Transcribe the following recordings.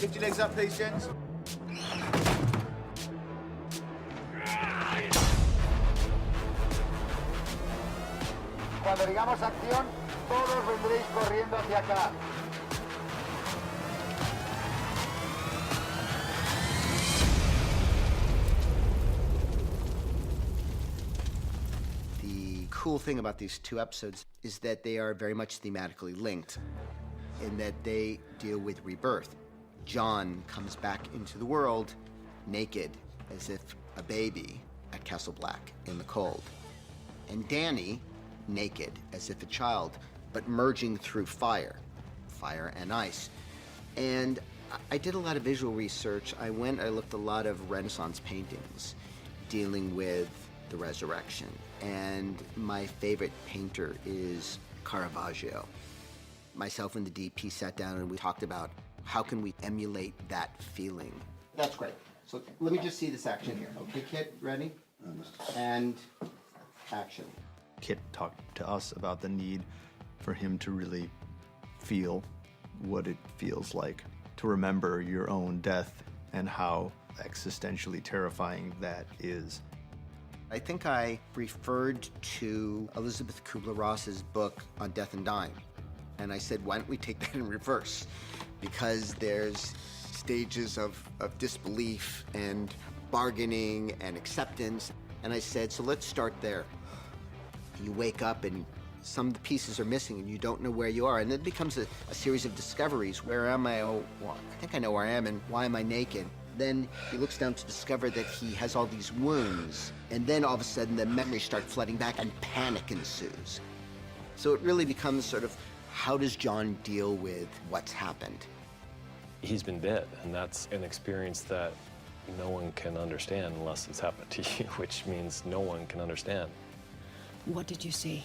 Lift your legs up, please, gents. Cuando digamos acción, todos vendréis corriendo hacia acá. The cool thing about these two episodes is that they are very much thematically linked in that they deal with rebirth. John comes back into the world naked, as if a baby at Castle Black in the cold. And Danny, naked, as if a child, but merging through fire and ice. And I did a lot of visual research. I looked a lot of Renaissance paintings dealing with the resurrection. And my favorite painter is Caravaggio. Myself and the DP sat down and we talked about how can we emulate that feeling. That's great. So let me just see this action here. Okay, Kit, ready? And action. Kit talked to us about the need for him to really feel what it feels like to remember your own death and how existentially terrifying that is. I think I referred to Elizabeth Kubler-Ross's book on death and dying. And I said, why don't we take that in reverse? Because there's stages of disbelief and bargaining and acceptance. And I said, so let's start there. You wake up and some of the pieces are missing and you don't know where you are. And then it becomes a series of discoveries. Where am I? Oh, well, I think I know where I am, and why am I naked? Then he looks down to discover that he has all these wounds. And then all of a sudden the memories start flooding back and panic ensues. So it really becomes sort of, how does John deal with what's happened? He's been dead, and that's an experience that no one can understand unless it's happened to you, which means no one can understand. What did you see?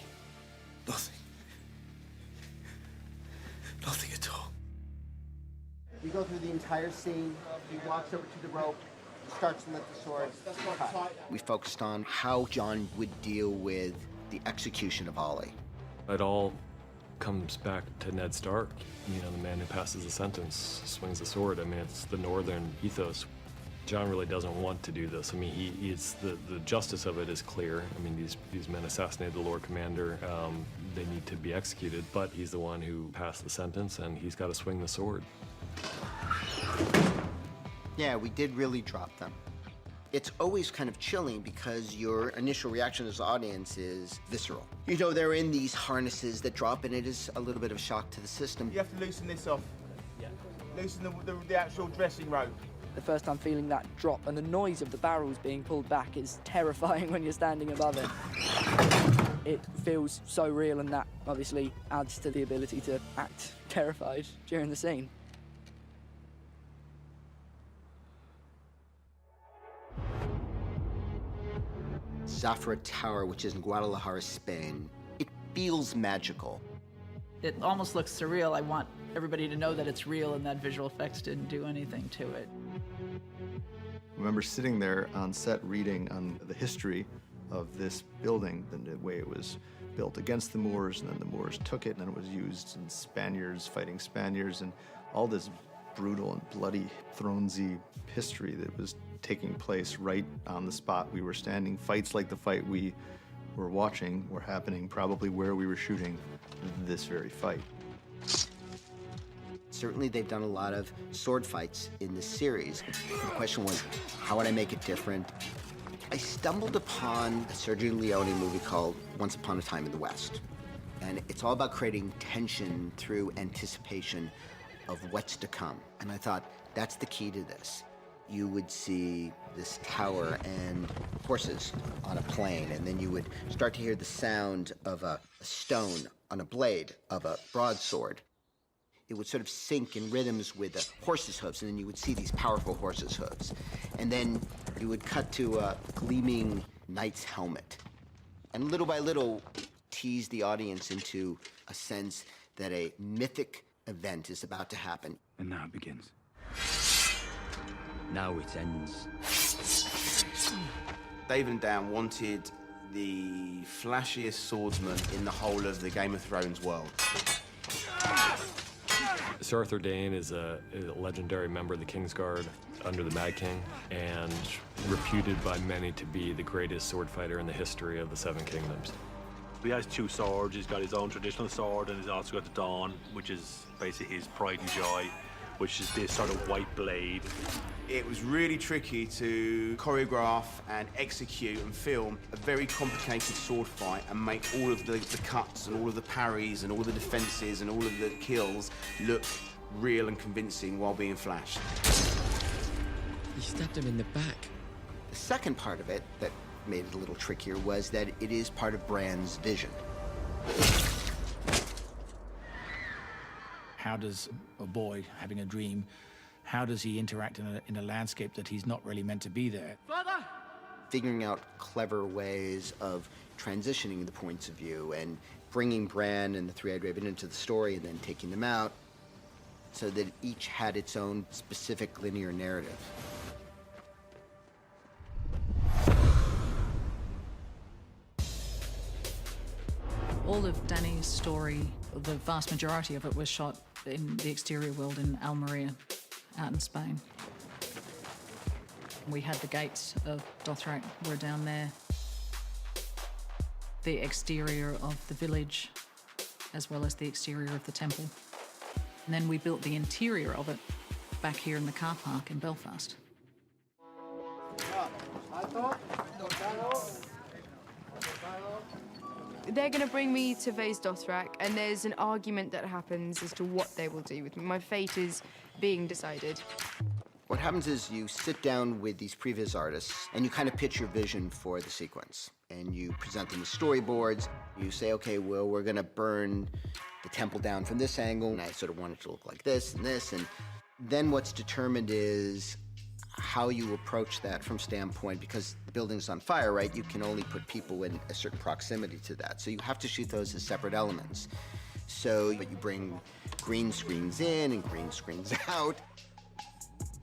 Nothing. Nothing at all. We go through the entire scene. He walks over to the rope, starts to let the sword cut. We focused on how John would deal with the execution of Ollie. It all comes back to Ned Stark, you know, the man who passes the sentence, swings the sword. I mean, it's the Northern ethos. John really doesn't want to do this. I mean, he's the justice of it is clear. I mean, these men assassinated the Lord Commander. They need to be executed, but he's the one who passed the sentence, and he's got to swing the sword. Yeah, we did really drop them. It's always kind of chilling because your initial reaction as an audience is visceral. You know, they're in these harnesses that drop, and it is a little bit of a shock to the system. You have to loosen this off. Yeah. Loosen the actual dressing rope. The first time feeling that drop and the noise of the barrels being pulled back is terrifying when you're standing above it. It feels so real, and that obviously adds to the ability to act terrified during the scene. Zafra Tower, which is in Guadalajara, Spain, it feels magical. It almost looks surreal. I want everybody to know that it's real and that visual effects didn't do anything to it. I remember sitting there on set reading on the history of this building, the way it was built against the Moors, and then the Moors took it, and then it was used in Spaniards fighting Spaniards, and all this brutal and bloody Thronesy history that was taking place right on the spot we were standing. Fights like the fight we were watching were happening probably where we were shooting this very fight. Certainly they've done a lot of sword fights in this series. The question was, how would I make it different? I stumbled upon a Sergio Leone movie called Once Upon a Time in the West. And it's all about creating tension through anticipation of what's to come. And I thought, that's the key to this. You would see this tower and horses on a plain, and then you would start to hear the sound of a stone on a blade of a broadsword. It would sort of sync in rhythms with the horse's hooves, and then you would see these powerful horse's hooves. And then you would cut to a gleaming knight's helmet. And little by little, tease the audience into a sense that a mythic event is about to happen. And now it begins. Now it ends. David and Dan wanted the flashiest swordsman in the whole of the Game of Thrones world. Sir Arthur Dane is a legendary member of the Kingsguard under the Mad King, and reputed by many to be the greatest sword fighter in the history of the Seven Kingdoms. He has two swords. He's got his own traditional sword, and he's also got the Dawn, which is basically his pride and joy, which is this sort of white blade. It was really tricky to choreograph and execute and film a very complicated sword fight and make all of the cuts and all of the parries and all the defenses and all of the kills look real and convincing while being flashed. He stabbed him in the back. The second part of it that made it a little trickier was that it is part of Bran's vision. How does a boy having a dream, how does he interact in a landscape that he's not really meant to be there? Father! Figuring out clever ways of transitioning the points of view and bringing Bran and the Three-Eyed Raven into the story and then taking them out so that each had its own specific linear narrative. All of Danny's story, the vast majority of it was shot in the exterior world in Almeria, out in Spain. We had the gates of Dothrak were down there. The exterior of the village, as well as the exterior of the temple. And then we built the interior of it back here in the car park in Belfast. They're going to bring me to face Dothrak, and there's an argument that happens as to what they will do with me. My fate is being decided. What happens is you sit down with these previs artists and you kind of pitch your vision for the sequence. And you present them with storyboards. You say, okay, well, we're going to burn the temple down from this angle, and I sort of want it to look like this and this. And then what's determined is how you approach that from standpoint, because the building's on fire, right? You can only put people in a certain proximity to that. So you have to shoot those as separate elements. So you bring green screens in and green screens out.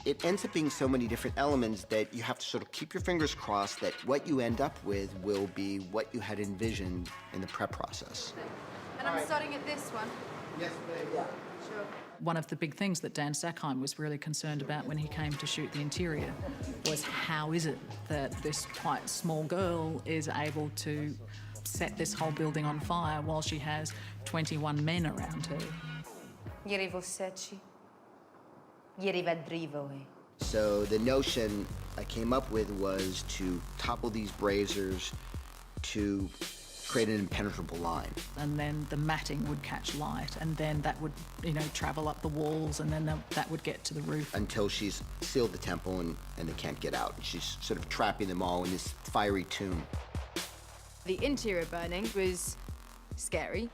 It ends up being so many different elements that you have to sort of keep your fingers crossed that what you end up with will be what you had envisioned in the prep process. And I'm starting at this one. Yes, please. Yeah, sure. One of the big things that Dan Sackheim was really concerned about when he came to shoot the interior was how is it that this quite small girl is able to set this whole building on fire while she has 21 men around her. Ieri vosseci. Ieri vedrivo. So the notion I came up with was to topple these braziers to create an impenetrable line. And then the matting would catch light, and then that would, travel up the walls, and then that would get to the roof. Until she's sealed the temple and they can't get out. She's sort of trapping them all in this fiery tomb. The interior burning was scary,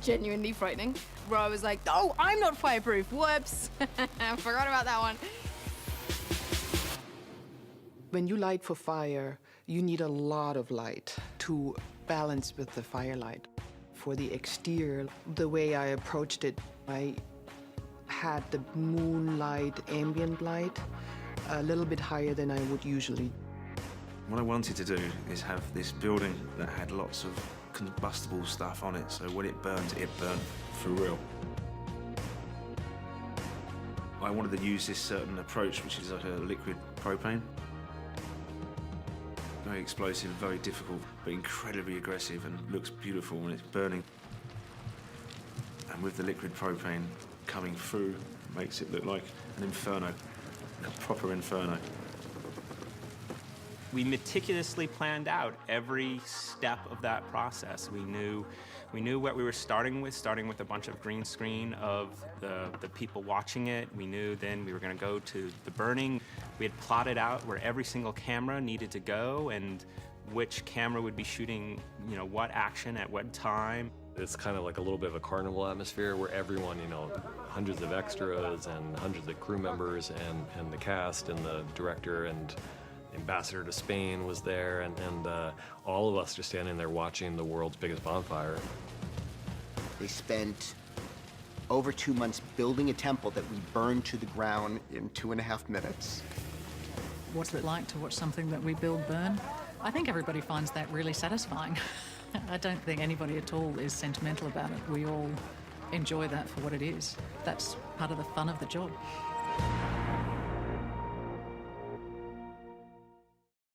genuinely frightening, where I was like, oh, I'm not fireproof, whoops. I forgot about that one. When you light for fire, you need a lot of light to balance with the firelight. For the exterior, the way I approached it, I had the moonlight, ambient light, a little bit higher than I would usually. What I wanted to do is have this building that had lots of combustible stuff on it, so when it burnt for real. I wanted to use this certain approach, which is like a liquid propane. Very explosive, very difficult, but incredibly aggressive, and looks beautiful when it's burning. And with the liquid propane coming through, makes it look like an inferno, a proper inferno. We meticulously planned out every step of that process. We knew what we were starting with a bunch of green screen of the people watching it. We knew then we were going to go to the burning. We had plotted out where every single camera needed to go and which camera would be shooting, what action at what time. It's kind of like a little bit of a carnival atmosphere where everyone, hundreds of extras and hundreds of crew members and the cast and the director and ambassador to Spain was there, and all of us just standing there watching the world's biggest bonfire. They spent over 2 months building a temple that we burned to the ground in 2.5 minutes. What's it like to watch something that we build burn? I think everybody finds that really satisfying. I don't think anybody at all is sentimental about it. We all enjoy that for what it is. That's part of the fun of the job.